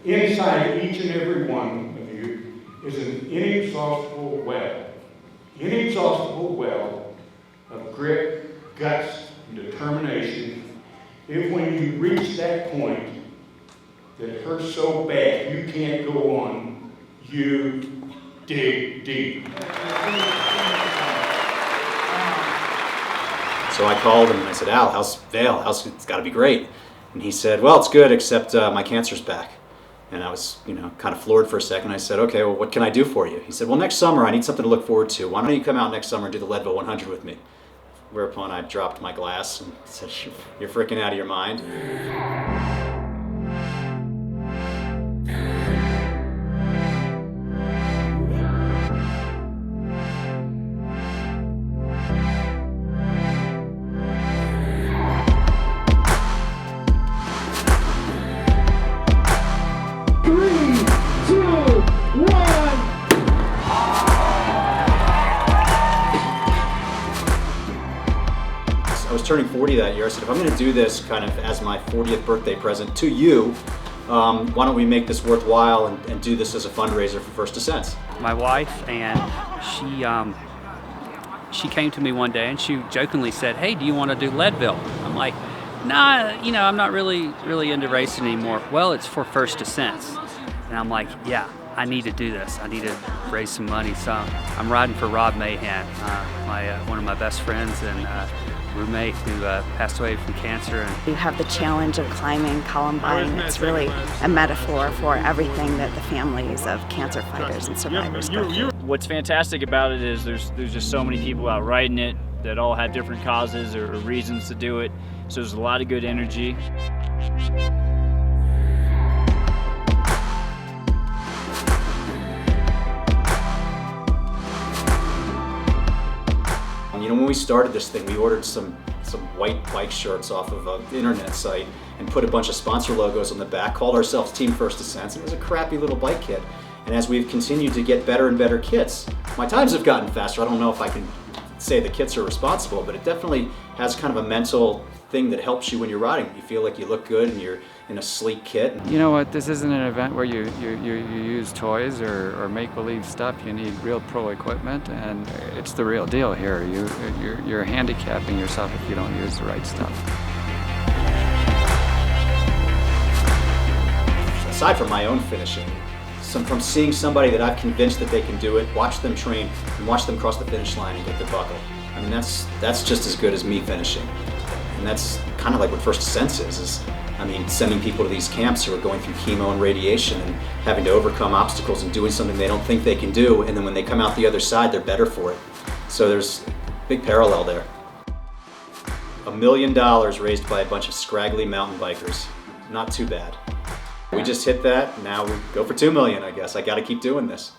inside each and every one of you is an inexhaustible well of grit, guts, and determination. If when you reach that point that it hurts so bad you can't go on, you dig deep. So I called him and I said, Al, how's Vail? It's got to be great. And he said, well, it's good, except my cancer's back. And I was, kind of floored for a second. I said, okay, well, what can I do for you? He said, well, next summer I need something to look forward to. Why don't you come out next summer and do the Leadville 100 with me? Whereupon I dropped my glass and said, you're freaking out of your mind. I was turning 40 that year. I said, if I'm going to do this kind of as my 40th birthday present to you, why don't we make this worthwhile and do this as a fundraiser for First Ascents? My wife, and she came to me one day and she jokingly said, hey, do you want to do Leadville? I'm like, nah, I'm not really into racing anymore. Well, it's for First Ascents. And I'm like, yeah, I need to do this. I need to raise some money. So I'm riding for Rob Mahan, one of my best friends and roommate who passed away from cancer. And you have the challenge of climbing Columbine. It's really a metaphor for everything that the families of cancer fighters and survivors go through. What's fantastic about it is there's just so many people out riding it that all have different causes or reasons to do it. So there's a lot of good energy. When we started this thing, we ordered some white bike shirts off of an internet site and put a bunch of sponsor logos on the back, called ourselves Team First Ascents, and it was a crappy little bike kit. And as we've continued to get better and better kits, my times have gotten faster. I don't know if I can say the kits are responsible, but it definitely has kind of a mental thing that helps you when you're riding. You feel like you look good and you're in a sleek kit. You know what, this isn't an event where you use toys or make-believe stuff. You need real pro equipment, and it's the real deal here. You're handicapping yourself if you don't use the right stuff. Aside from my own finishing, from seeing somebody that I've convinced that they can do it, watch them train, and watch them cross the finish line and get the buckle. I mean, that's just as good as me finishing. And that's kind of like what First Ascents is sending people to these camps who are going through chemo and radiation and having to overcome obstacles and doing something they don't think they can do, and then when they come out the other side, they're better for it. So there's a big parallel there. $1 million raised by a bunch of scraggly mountain bikers. Not too bad. We just hit that, now we go for $2 million, I guess. I gotta keep doing this.